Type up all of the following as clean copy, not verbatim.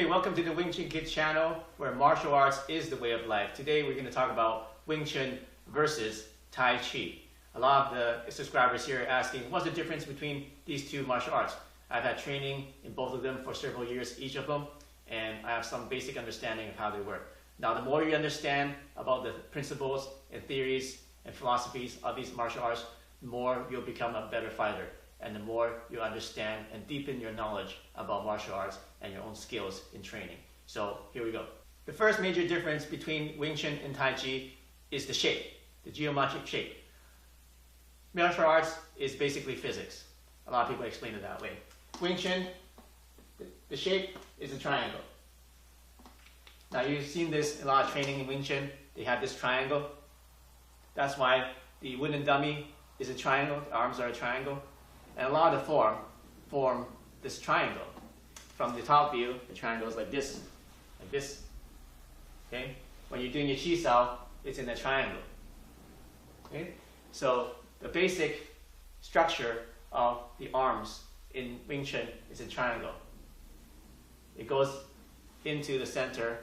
Hey, welcome to the Wing Chun Kids channel, where martial arts is the way of life. Today we're going to talk about Wing Chun versus Tai Chi. A lot of the subscribers here are asking, what's the difference between these two martial arts? I've had training in both of them for several years, each of them, and I have some basic understanding of how they work. Now, the more you understand about the principles and theories and philosophies of these martial arts, the more you'll become a better fighter, and the more you understand and deepen your knowledge about martial arts and your own skills in training. So here we go. The first major difference between Wing Chun and Tai Chi is the shape, the geometric shape. Martial arts is basically physics. A lot of people explain it that way. Wing Chun, the shape is a triangle. Now, you've seen this in a lot of training in Wing Chun. They have this triangle. That's why the wooden dummy is a triangle, the arms are a triangle. And a lot of the form this triangle. From the top view, the triangle is like this. Okay? When you're doing your chi sao, it's in a triangle. Okay? So the basic structure of the arms in Wing Chun is a triangle. It goes into the center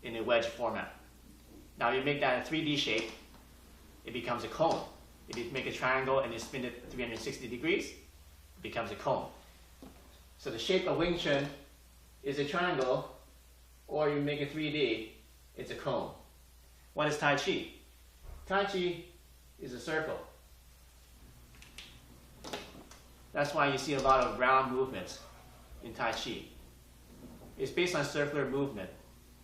in a wedge format. Now you make that a 3D shape, it becomes a cone. If you make a triangle and you spin it 360 degrees, it becomes a cone. So the shape of Wing Chun is a triangle, or you make it 3D, it's a cone. What is Tai Chi? Tai Chi is a circle. That's why you see a lot of round movements in Tai Chi. It's based on circular movement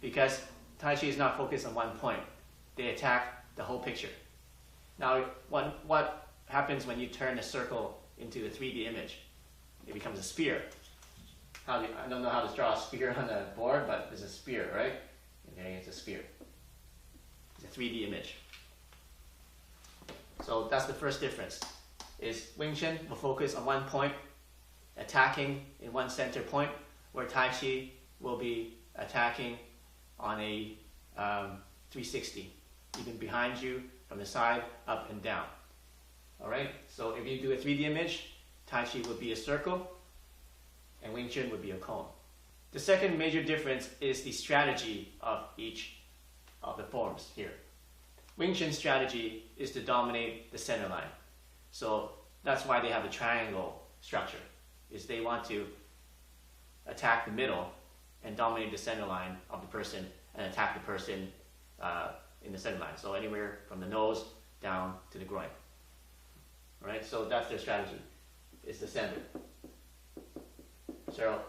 because Tai Chi is not focused on one point. They attack the whole picture. Now, what happens when you turn a circle into a 3D image? It becomes a sphere. I don't know how to draw a sphere on a board, but it's a sphere, right? Okay, it's a sphere. It's a 3D image. So that's the first difference. Is Wing Chun will focus on one point, attacking in one center point, where Tai Chi will be attacking on a 360, even behind you, from the side, up and down. All right, so if you do a 3D image, Tai Chi would be a circle, and Wing Chun would be a cone. The second major difference is the strategy of each of the forms here. Wing Chun's strategy is to dominate the center line. So that's why they have a triangle structure, is they want to attack the middle and dominate the center line of the person and attack the person in the center line. So anywhere from the nose down to the groin. All right, so that's their strategy. It's the center. So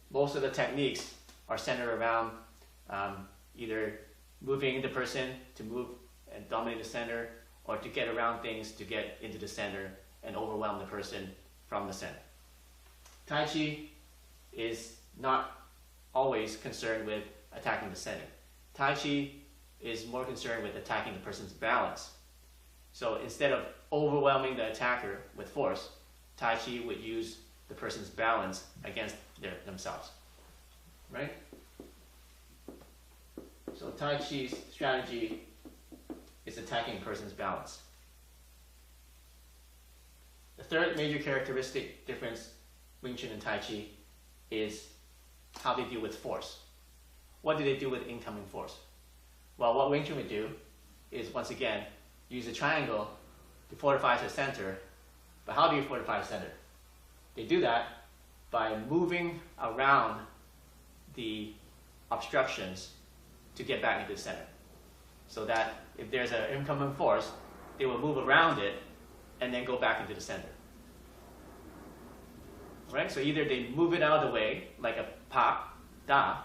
most of the techniques are centered around either moving the person to move and dominate the center, or to get around things to get into the center and overwhelm the person from the center. Tai Chi is not always concerned with attacking the center. Tai Chi is more concerned with attacking the person's balance. So instead of overwhelming the attacker with force, Tai Chi would use the person's balance against themselves. Right? So Tai Chi's strategy is attacking a person's balance. The third major characteristic difference Wing Chun and Tai Chi is how they deal with force. What do they do with incoming force? Well, what Wing Chun would do is, once again, use a triangle to fortify the center. But how do you fortify the center? They do that by moving around the obstructions to get back into the center. So that if there's an incoming force, they will move around it and then go back into the center. Right? So either they move it out of the way, like a pak, da.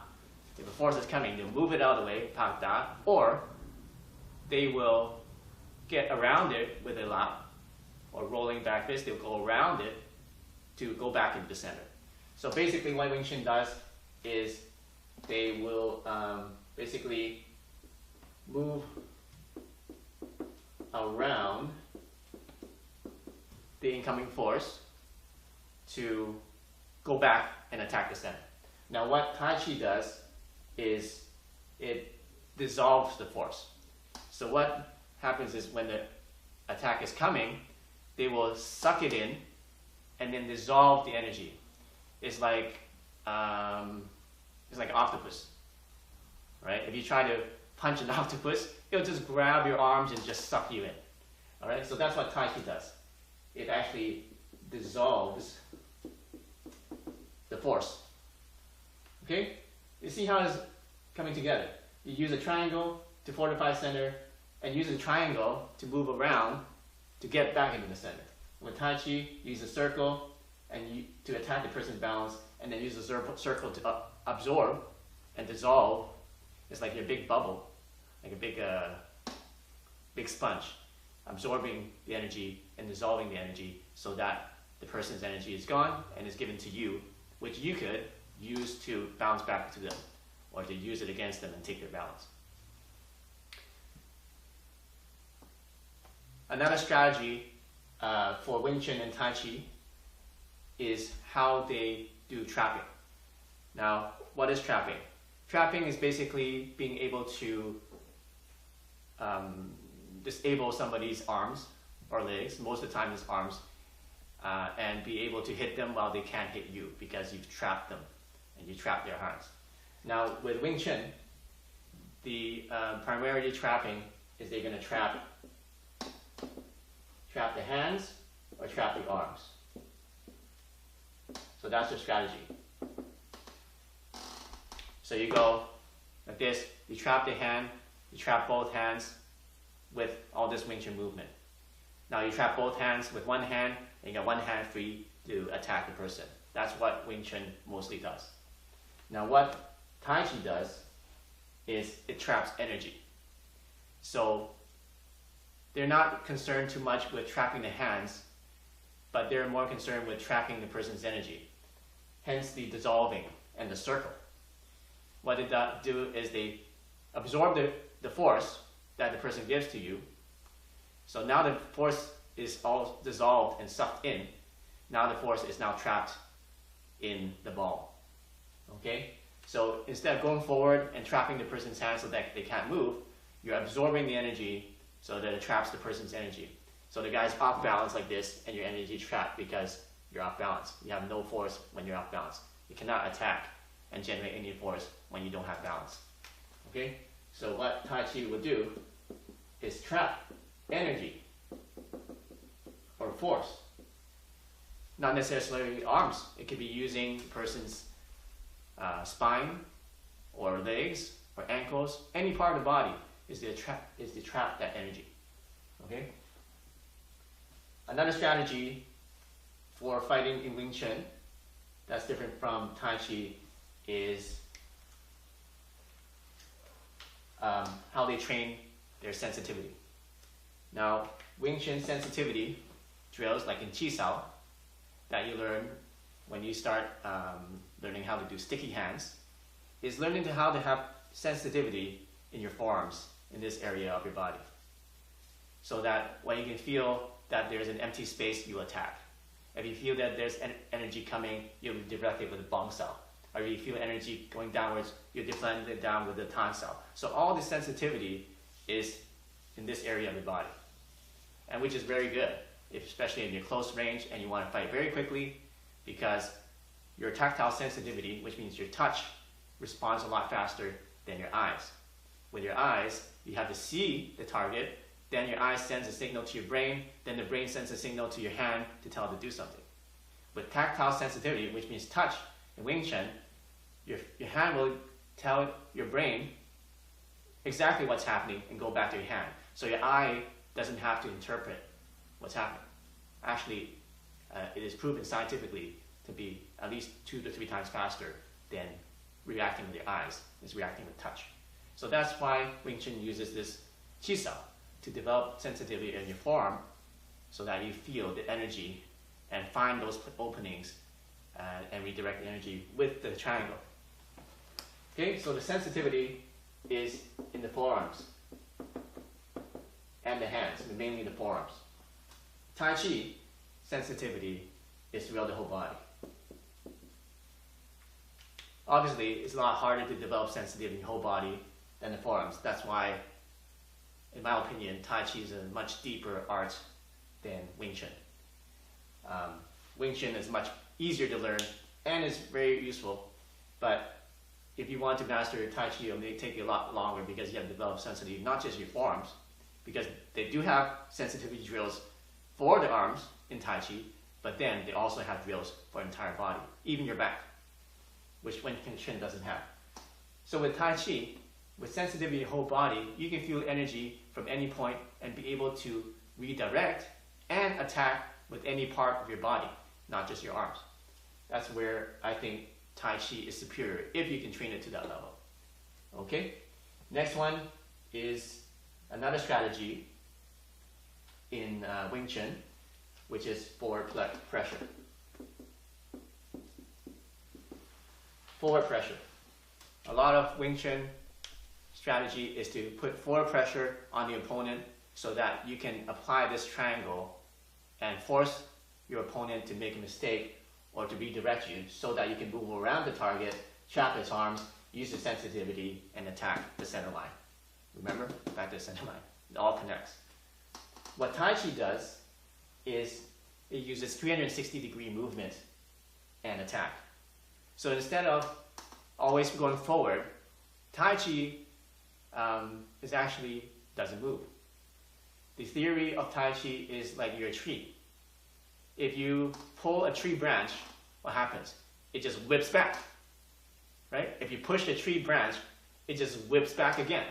If a force is coming, they'll move it out of the way, pak, da. Or they will get around it with a lap, or rolling back fist. They'll go around it to go back into the center. So basically what Wing Chun does is they will basically move around the incoming force to go back and attack the center. Now what Tai Chi does is it dissolves the force. So what happens is when the attack is coming, they will suck it in and then dissolve the energy. It's like It's like an octopus, right? If you try to punch an octopus, it'll just grab your arms and just suck you in. All right, so that's what Tai Chi does. It actually dissolves the force. Okay, you see how it's coming together. You use a triangle to fortify center, and use a triangle to move around to get back into the center. With Tai Chi, use a circle and to attack the person's balance, and then use a circle to absorb and dissolve. It's like your big bubble, like a big sponge, absorbing the energy and dissolving the energy so that the person's energy is gone and is given to you, which you could use to bounce back to them, or to use it against them and take their balance. Another strategy for Wing Chun and Tai Chi is how they do trapping. Now, what is trapping? Trapping is basically being able to disable somebody's arms or legs, most of the time it's arms, and be able to hit them while they can't hit you because you've trapped them and you trap their hands. Now, with Wing Chun, the primarily trapping is they're going to trap the hands or trap the arms. So that's their strategy. So you go like this, you trap the hand, you trap both hands with all this Wing Chun movement. Now you trap both hands with one hand, and you got one hand free to attack the person. That's what Wing Chun mostly does. Now what Tai Chi does is it traps energy. So they're not concerned too much with trapping the hands, but they're more concerned with trapping the person's energy. Hence the dissolving and the circle. What they do is they absorb the force that the person gives to you. So now the force is all dissolved and sucked in. Now the force is now trapped in the ball. Okay? So instead of going forward and trapping the person's hands so that they can't move, you're absorbing the energy so that it traps the person's energy. So the guy's off balance like this, and your energy is trapped because you're off balance. You have no force when you're off balance. You cannot attack and generate any force when you don't have balance. Okay? So what Tai Chi would do is trap energy or force. Not necessarily arms. It could be using the person's spine or legs or ankles. Any part of the body is to trap that energy. Okay? Another strategy for fighting in Wing Chun that's different from Tai Chi is how they train their sensitivity. Now, Wing Chun sensitivity drills, like in Chi Sao, that you learn when you start learning how to do sticky hands, is learning how to have sensitivity in your forearms, in this area of your body. So that when you can feel that there's an empty space, you attack. If you feel that there's energy coming, you deflect it with a Bong Sao. Or if you feel energy going downwards, you deflect it down with the Tan Sao. So all the sensitivity is in this area of the body, and which is very good, especially in your close range and you want to fight very quickly, because your tactile sensitivity, which means your touch, responds a lot faster than your eyes. With your eyes, you have to see the target, then your eyes sends a signal to your brain, then the brain sends a signal to your hand to tell it to do something. With tactile sensitivity, which means touch, in Wing Chun, your hand will tell your brain exactly what's happening and go back to your hand. So your eye doesn't have to interpret what's happening. Actually, it is proven scientifically to be at least 2 to 3 times faster than reacting with your eyes. It's reacting with touch. So that's why Wing Chun uses this Chi Sao to develop sensitivity in your forearm so that you feel the energy and find those openings and redirect the energy with the triangle. Okay, so the sensitivity is in the forearms and the hands, mainly the forearms. Tai Chi sensitivity is throughout the whole body. Obviously, it's a lot harder to develop sensitivity in the whole body than the forearms. That's why, in my opinion, Tai Chi is a much deeper art than Wing Chun. Wing Chun is much easier to learn and is very useful, but if you want to master Tai Chi, it may take you a lot longer because you have to develop sensitivity, not just your forearms, because they do have sensitivity drills for the arms in Tai Chi, but then they also have drills for the entire body, even your back, which Wing Chun doesn't have. So with Tai Chi, with sensitivity in your whole body, you can feel energy from any point and be able to redirect and attack with any part of your body, not just your arms. That's where I think Tai Chi is superior, if you can train it to that level. Okay? Next one is another strategy in Wing Chun, which is forward pressure. Forward pressure. A lot of Wing Chun strategy is to put forward pressure on the opponent so that you can apply this triangle and force your opponent to make a mistake or to redirect you so that you can move around the target, trap its arms, use the sensitivity, and attack the center line. Remember? Back to the center line. It all connects. What Tai Chi does is it uses 360-degree movement and attack. So instead of always going forward, Tai Chi is actually doesn't move. The theory of Tai Chi is like you're a tree. If you pull a tree branch, what happens? It just whips back, right? If you push the tree branch, it just whips back again.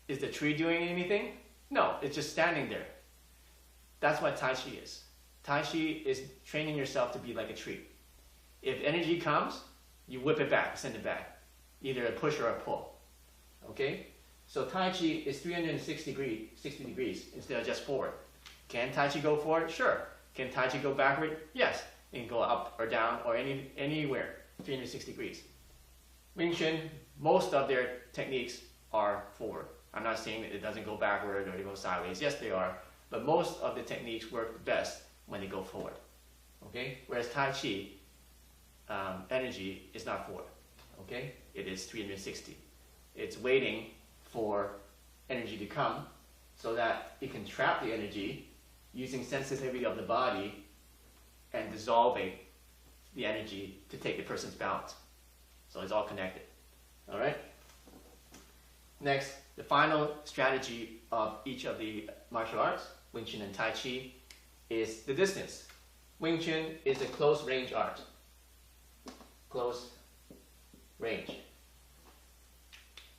Is the tree doing anything? No, it's just standing there. That's what Tai Chi is. Tai Chi is training yourself to be like a tree. If energy comes, you whip it back, send it back. Either a push or a pull, okay? So Tai Chi is 360 degrees instead of just forward. Can Tai Chi go forward? Sure. Can Tai Chi go backward? Yes. It can go up or down or anywhere, 360 degrees. Wing Chun, most of their techniques are forward. I'm not saying that it doesn't go backward or it goes sideways. Yes, they are. But most of the techniques work best when they go forward. Okay? Whereas Tai Chi, energy is not forward. Okay? It is 360. It's waiting for energy to come so that it can trap the energy using sensitivity of the body and dissolving the energy to take the person's balance. So it's all connected. All right? Next, the final strategy of each of the martial arts, Wing Chun and Tai Chi, is the distance. Wing Chun is a close range art. Close range.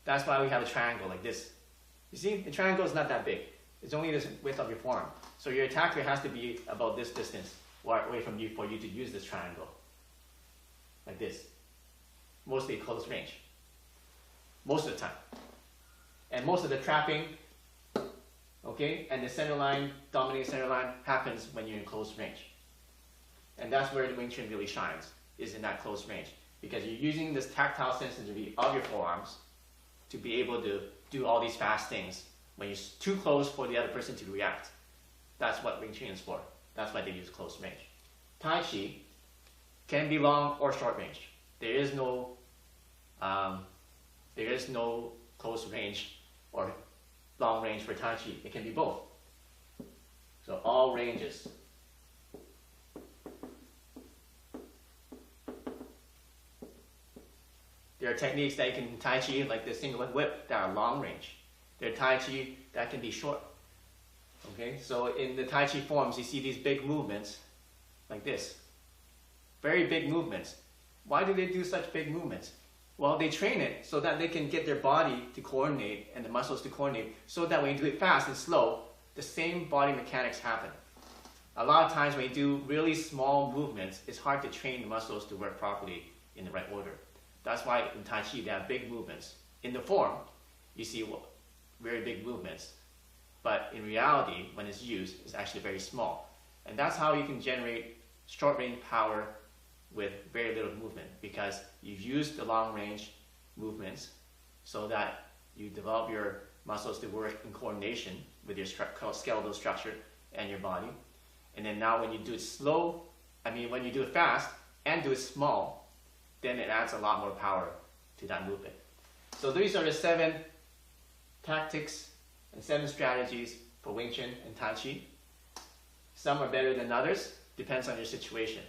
That's why we have a triangle like this. You see, the triangle is not that big. It's only the width of your forearm. So your attacker has to be about this distance away from you for you to use this triangle. Like this. Mostly close range. Most of the time. And most of the trapping, okay, and the center line, dominating center line, happens when you're in close range. And that's where the Wing Chun really shines, is in that close range. Because you're using this tactile sensitivity of your forearms to be able to do all these fast things when you're too close for the other person to react. That's what Wing Chun is for. That's why they use close range. Tai Chi can be long or short range. There is no close range or long range for Tai Chi. It can be both. So all ranges. There are techniques that you can Tai Chi, like the single whip, that are long range. There are Tai Chi that can be short. Okay, so in the Tai Chi forms, you see these big movements, like this. Very big movements. Why do they do such big movements? Well, they train it so that they can get their body to coordinate and the muscles to coordinate, so that when you do it fast and slow, the same body mechanics happen. A lot of times when you do really small movements, it's hard to train the muscles to work properly in the right order. That's why in Tai Chi they have big movements. In the form, you see very big movements. But in reality, when it's used, it's actually very small. And that's how you can generate short-range power with very little movement, because you use the long-range movements so that you develop your muscles to work in coordination with your skeletal structure and your body. And then now when you do it when you do it fast and do it small, then it adds a lot more power to that movement. So these are the 7 tactics and 7 strategies for Wing Chun and Tai Chi. Some are better than others, depends on your situation.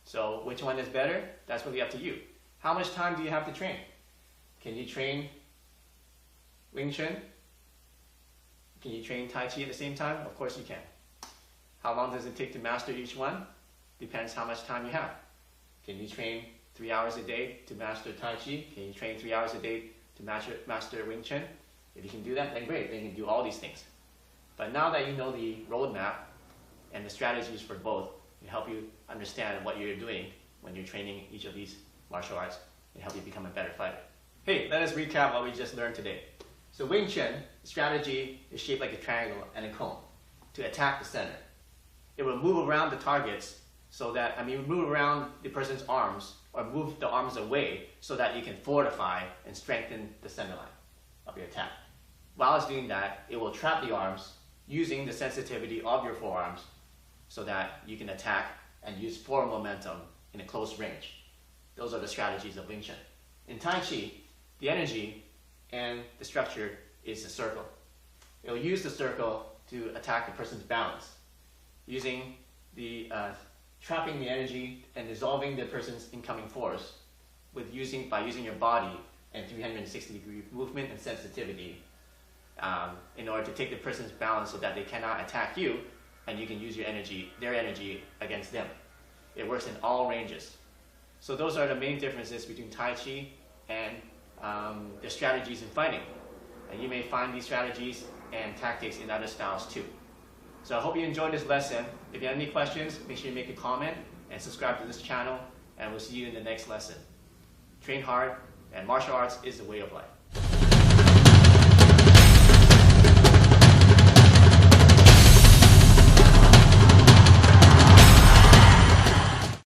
So which one is better? That's really up to you. How much time do you have to train? Can you train Wing Chun? Can you train Tai Chi at the same time? Of course you can. How long does it take to master each one? Depends how much time you have. Can you train 3 hours a day to master Tai Chi? Can you train 3 hours a day to master Wing Chun? If you can do that, then great, then you can do all these things. But now that you know the roadmap and the strategies for both, it help you understand what you're doing when you're training each of these martial arts and help you become a better fighter. Hey, let us recap what we just learned today. So Wing Chun, the strategy is shaped like a triangle and a cone to attack the center. It will move around the targets so that, move around the person's arms or move the arms away so that you can fortify and strengthen the center line of your attack. While it's doing that, it will trap the arms using the sensitivity of your forearms so that you can attack and use forward momentum in a close range. Those are the strategies of Wing Chun. In Tai Chi, the energy and the structure is a circle. It will use the circle to attack the person's balance, using the trapping the energy and dissolving the person's incoming force by using your body and 360-degree movement and sensitivity in order to take the person's balance so that they cannot attack you and you can use their energy against them. It works in all ranges. So those are the main differences between Tai Chi and the strategies in fighting. And you may find these strategies and tactics in other styles too. So I hope you enjoyed this lesson. If you have any questions, make sure you make a comment and subscribe to this channel, and we'll see you in the next lesson. Train hard, and martial arts is the way of life.